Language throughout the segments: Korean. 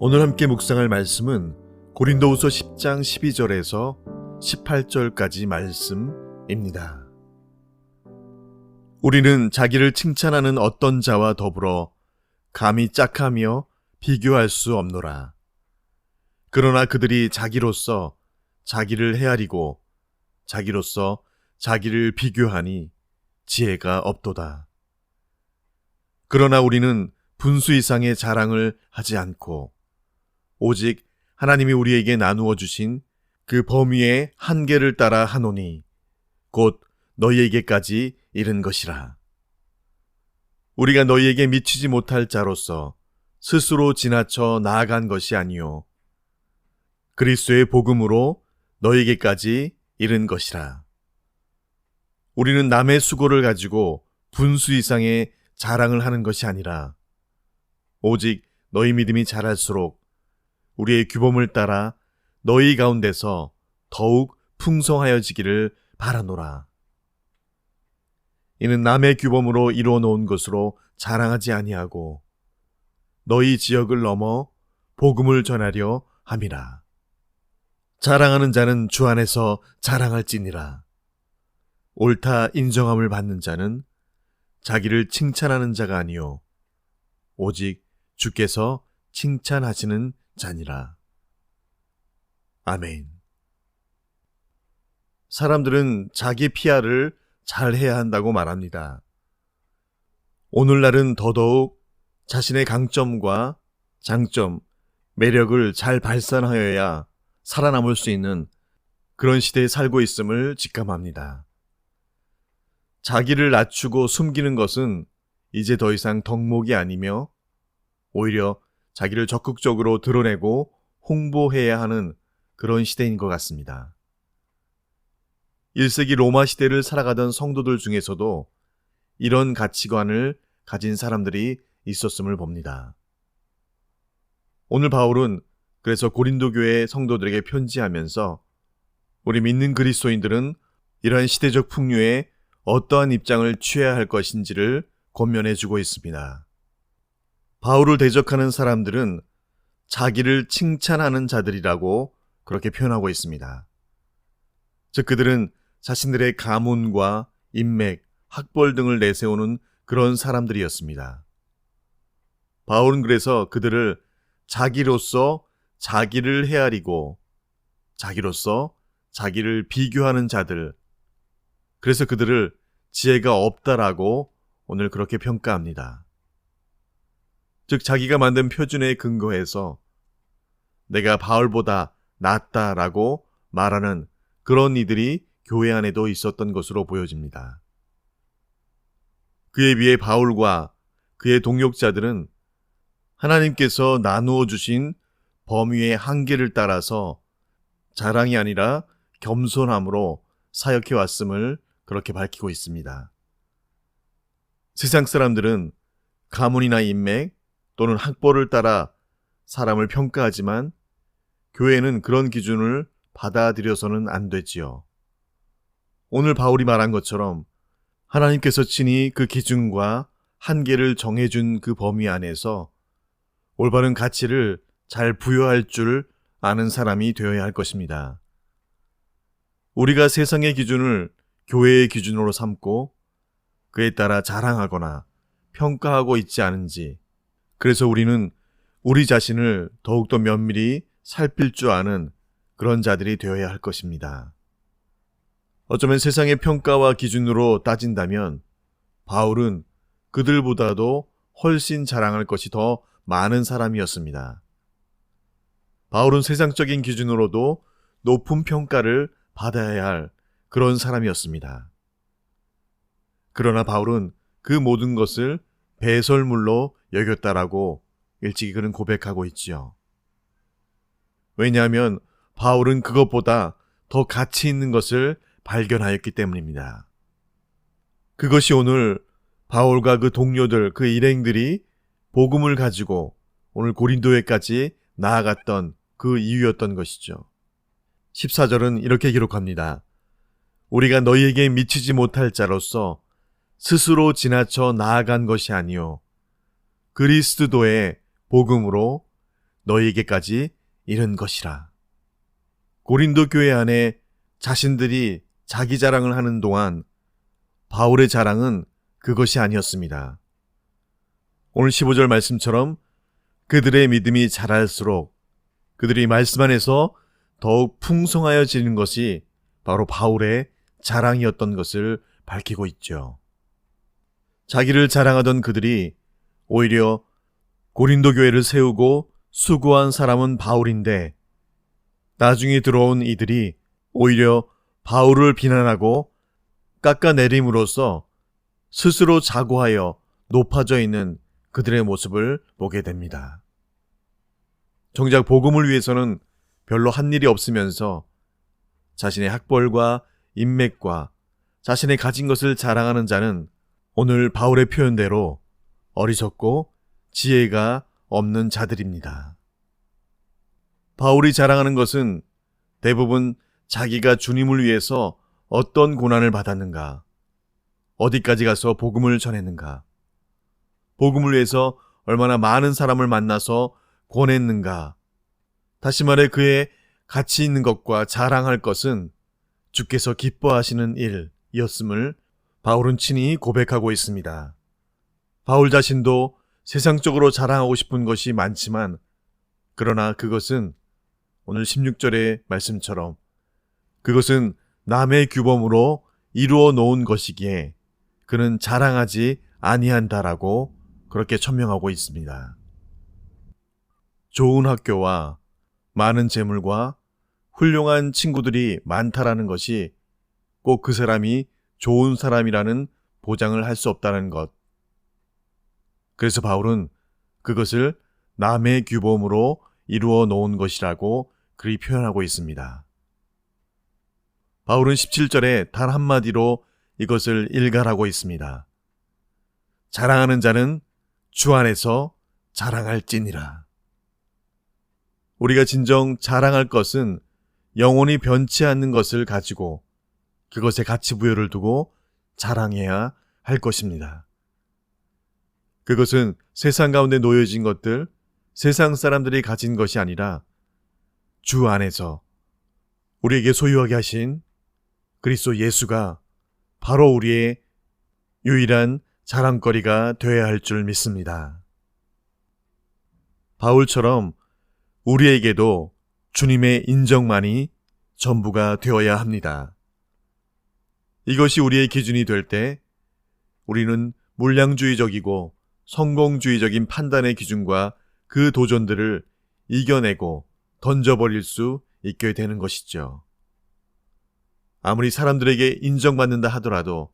오늘 함께 묵상할 말씀은 고린도후서 10장 12절에서 18절까지 말씀입니다. 우리는 자기를 칭찬하는 어떤 자와 더불어 감히 짝하며 비교할 수 없노라. 그러나 그들이 자기로서 자기를 헤아리고 자기로서 자기를 비교하니 지혜가 없도다. 그러나 우리는 분수 이상의 자랑을 하지 않고 오직 하나님이 우리에게 나누어 주신 그 범위의 한계를 따라 하노니 곧 너희에게까지 이른 것이라. 우리가 너희에게 미치지 못할 자로서 스스로 지나쳐 나아간 것이 아니요 그리스도의 복음으로 너희에게까지 이른 것이라. 우리는 남의 수고를 가지고 분수 이상의 자랑을 하는 것이 아니라 오직 너희 믿음이 자랄수록 우리의 규범을 따라 너희 가운데서 더욱 풍성하여지기를 바라노라. 이는 남의 규범으로 이루어 놓은 것으로 자랑하지 아니하고 너희 지역을 넘어 복음을 전하려 함이라. 자랑하는 자는 주 안에서 자랑할지니라. 옳다 인정함을 받는 자는 자기를 칭찬하는 자가 아니요 오직 주께서 칭찬하시는 자니라. 아멘. 사람들은 자기 PR을 잘 해야 한다고 말합니다. 오늘날은 더더욱 자신의 강점과 장점, 매력을 잘 발산하여야 살아남을 수 있는 그런 시대에 살고 있음을 직감합니다. 자기를 낮추고 숨기는 것은 이제 더 이상 덕목이 아니며 오히려 자기를 적극적으로 드러내고 홍보해야 하는 그런 시대인 것 같습니다. 1세기 로마 시대를 살아가던 성도들 중에서도 이런 가치관을 가진 사람들이 있었음을 봅니다. 오늘 바울은 그래서 고린도 교회 성도들에게 편지하면서 우리 믿는 그리스도인들은 이러한 시대적 풍류에 어떠한 입장을 취해야 할 것인지를 권면해 주고 있습니다. 바울을 대적하는 사람들은 자기를 칭찬하는 자들이라고 그렇게 표현하고 있습니다. 즉 그들은 자신들의 가문과 인맥, 학벌 등을 내세우는 그런 사람들이었습니다. 바울은 그래서 그들을 자기로서 자기를 헤아리고 자기로서 자기를 비교하는 자들, 그래서 그들을 지혜가 없다라고 오늘 그렇게 평가합니다. 즉 자기가 만든 표준에 근거해서 내가 바울보다 낫다라고 말하는 그런 이들이 교회 안에도 있었던 것으로 보여집니다. 그에 비해 바울과 그의 동역자들은 하나님께서 나누어 주신 범위의 한계를 따라서 자랑이 아니라 겸손함으로 사역해 왔음을 그렇게 밝히고 있습니다. 세상 사람들은 가문이나 인맥 또는 학벌을 따라 사람을 평가하지만 교회는 그런 기준을 받아들여서는 안 되지요. 오늘 바울이 말한 것처럼 하나님께서 친히 그 기준과 한계를 정해준 그 범위 안에서 올바른 가치를 잘 부여할 줄 아는 사람이 되어야 할 것입니다. 우리가 세상의 기준을 교회의 기준으로 삼고 그에 따라 자랑하거나 평가하고 있지 않은지, 그래서 우리는 우리 자신을 더욱더 면밀히 살필 줄 아는 그런 자들이 되어야 할 것입니다. 어쩌면 세상의 평가와 기준으로 따진다면 바울은 그들보다도 훨씬 자랑할 것이 더 많은 사람이었습니다. 바울은 세상적인 기준으로도 높은 평가를 받아야 할 그런 사람이었습니다. 그러나 바울은 그 모든 것을 배설물로 여겼다라고 일찍이 그는 고백하고 있지요. 왜냐하면 바울은 그것보다 더 가치 있는 것을 발견하였기 때문입니다. 그것이 오늘 바울과 그 동료들, 그 일행들이 복음을 가지고 오늘 고린도에까지 나아갔던 그 이유였던 것이죠. 14절은 이렇게 기록합니다. 우리가 너희에게 미치지 못할 자로서 스스로 지나쳐 나아간 것이 아니요 그리스도의 복음으로 너희에게까지 이른 것이라. 고린도 교회 안에 자신들이 자기 자랑을 하는 동안 바울의 자랑은 그것이 아니었습니다. 오늘 15절 말씀처럼 그들의 믿음이 자랄수록 그들이 말씀 안에서 더욱 풍성하여지는 것이 바로 바울의 자랑이었던 것을 밝히고 있죠. 자기를 자랑하던 그들이 오히려 고린도 교회를 세우고 수고한 사람은 바울인데 나중에 들어온 이들이 오히려 바울을 비난하고 깎아내림으로써 스스로 자고하여 높아져 있는 그들의 모습을 보게 됩니다. 정작 복음을 위해서는 별로 한 일이 없으면서 자신의 학벌과 인맥과 자신의 가진 것을 자랑하는 자는 오늘 바울의 표현대로 어리석고 지혜가 없는 자들입니다. 바울이 자랑하는 것은 대부분 자기가 주님을 위해서 어떤 고난을 받았는가, 어디까지 가서 복음을 전했는가, 복음을 위해서 얼마나 많은 사람을 만나서 권했는가, 다시 말해 그의 가치 있는 것과 자랑할 것은 주께서 기뻐하시는 일이었음을 바울은 친히 고백하고 있습니다. 바울 자신도 세상적으로 자랑하고 싶은 것이 많지만 그러나 그것은 오늘 16절의 말씀처럼 그것은 남의 규범으로 이루어 놓은 것이기에 그는 자랑하지 아니한다라고 그렇게 천명하고 있습니다. 좋은 학교와 많은 재물과 훌륭한 친구들이 많다라는 것이 꼭 그 사람이 좋은 사람이라는 보장을 할 수 없다는 것. 그래서 바울은 그것을 남의 규범으로 이루어 놓은 것이라고 그리 표현하고 있습니다. 바울은 17절에 단 한마디로 이것을 일갈하고 있습니다. 자랑하는 자는 주 안에서 자랑할지니라. 우리가 진정 자랑할 것은 영원히 변치 않는 것을 가지고 그것에 가치 부여를 두고 자랑해야 할 것입니다. 그것은 세상 가운데 놓여진 것들, 세상 사람들이 가진 것이 아니라 주 안에서 우리에게 소유하게 하신 그리스도 예수가 바로 우리의 유일한 자랑거리가 되어야 할 줄 믿습니다. 바울처럼 우리에게도 주님의 인정만이 전부가 되어야 합니다. 이것이 우리의 기준이 될 때 우리는 물량주의적이고 성공주의적인 판단의 기준과 그 도전들을 이겨내고 던져버릴 수 있게 되는 것이죠. 아무리 사람들에게 인정받는다 하더라도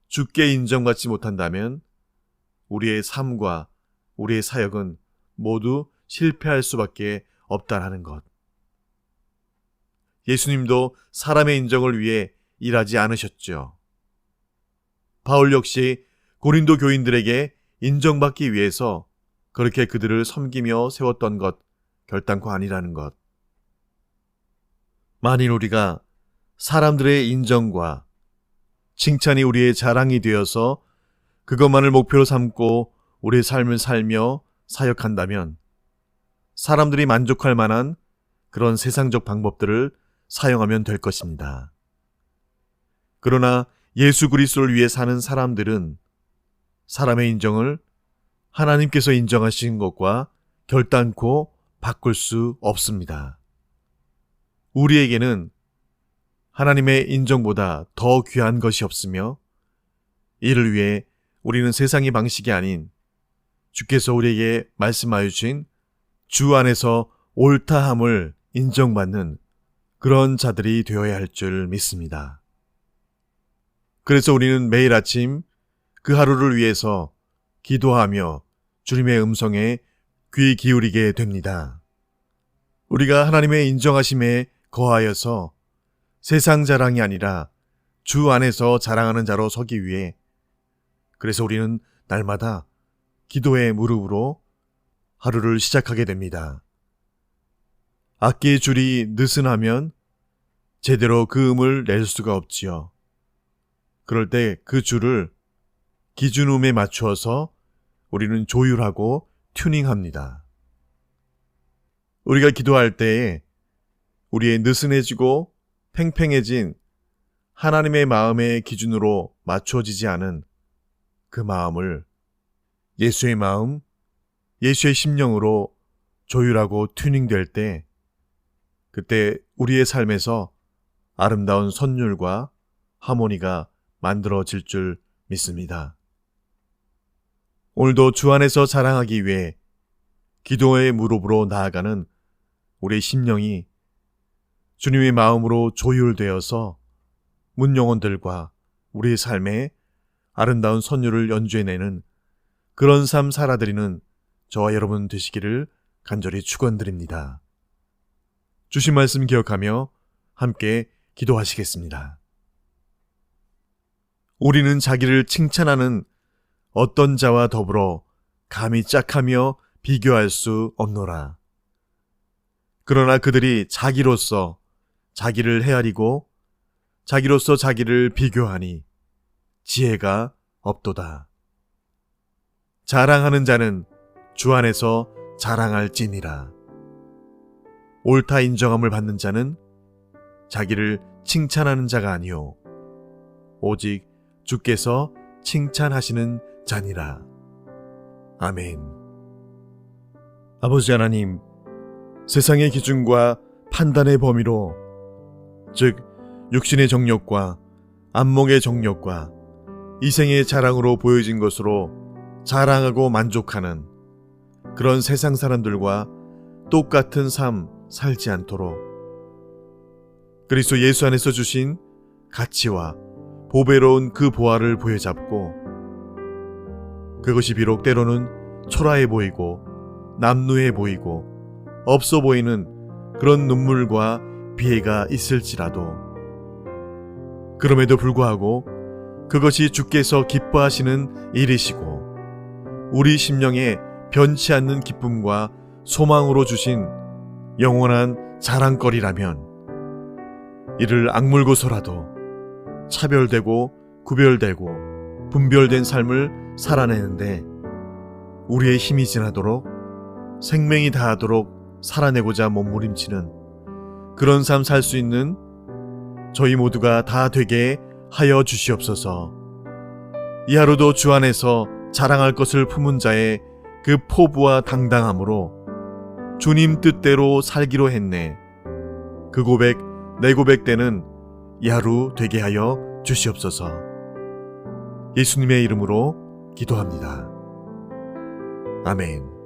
주께 인정받지 못한다면 우리의 삶과 우리의 사역은 모두 실패할 수밖에 없다라는 것. 예수님도 사람의 인정을 위해 일하지 않으셨죠. 바울 역시 고린도 교인들에게 인정받기 위해서 그렇게 그들을 섬기며 세웠던 것 결단코 아니라는 것. 만일 우리가 사람들의 인정과 칭찬이 우리의 자랑이 되어서 그것만을 목표로 삼고 우리의 삶을 살며 사역한다면 사람들이 만족할 만한 그런 세상적 방법들을 사용하면 될 것입니다. 그러나 예수 그리스도를 위해 사는 사람들은 사람의 인정을 하나님께서 인정하신 것과 결단코 바꿀 수 없습니다. 우리에게는 하나님의 인정보다 더 귀한 것이 없으며 이를 위해 우리는 세상의 방식이 아닌 주께서 우리에게 말씀하여 주신 주 안에서 옳다함을 인정받는 그런 자들이 되어야 할 줄 믿습니다. 그래서 우리는 매일 아침 그 하루를 위해서 기도하며 주님의 음성에 귀 기울이게 됩니다. 우리가 하나님의 인정하심에 거하여서 세상 자랑이 아니라 주 안에서 자랑하는 자로 서기 위해 그래서 우리는 날마다 기도의 무릎으로 하루를 시작하게 됩니다. 악기의 줄이 느슨하면 제대로 그 음을 낼 수가 없지요. 그럴 때 그 줄을 기준음에 맞추어서 우리는 조율하고 튜닝합니다. 우리가 기도할 때에 우리의 느슨해지고 팽팽해진 하나님의 마음의 기준으로 맞춰지지 않은 그 마음을 예수의 마음, 예수의 심령으로 조율하고 튜닝될 때, 그때 우리의 삶에서 아름다운 선율과 하모니가 만들어질 줄 믿습니다. 오늘도 주 안에서 자랑하기 위해 기도의 무릎으로 나아가는 우리의 심령이 주님의 마음으로 조율되어서 문 영혼들과 우리의 삶에 아름다운 선율을 연주해내는 그런 삶 살아드리는 저와 여러분 되시기를 간절히 축원드립니다. 주신 말씀 기억하며 함께 기도하시겠습니다. 우리는 자기를 칭찬하는 어떤 자와 더불어 감히 짝하며 비교할 수 없노라. 그러나 그들이 자기로서 자기를 헤아리고 자기로서 자기를 비교하니 지혜가 없도다. 자랑하는 자는 주 안에서 자랑할지니라. 옳다 인정함을 받는 자는 자기를 칭찬하는 자가 아니요 오직 주께서 칭찬하시는 자니라. 아멘. 아버지 하나님, 세상의 기준과 판단의 범위로, 즉 육신의 정욕과 안목의 정욕과 이생의 자랑으로 보여진 것으로 자랑하고 만족하는 그런 세상 사람들과 똑같은 삶 살지 않도록 그리스도 예수 안에서 주신 가치와 보배로운 그 보화를 부여잡고, 그것이 비록 때로는 초라해 보이고 남루해 보이고 없어 보이는 그런 눈물과 비애가 있을지라도, 그럼에도 불구하고 그것이 주께서 기뻐하시는 일이시고 우리 심령에 변치 않는 기쁨과 소망으로 주신 영원한 자랑거리라면, 이를 악물고서라도 차별되고 구별되고 분별된 삶을 살아내는데 우리의 힘이 지나도록 생명이 다하도록 살아내고자 몸부림치는 그런 삶 살 수 있는 저희 모두가 다 되게 하여 주시옵소서. 이 하루도 주 안에서 자랑할 것을 품은 자의 그 포부와 당당함으로 주님 뜻대로 살기로 했네. 그 고백, 내 고백되는 이 하루 되게 하여 주시옵소서. 예수님의 이름으로 기도합니다. 아멘.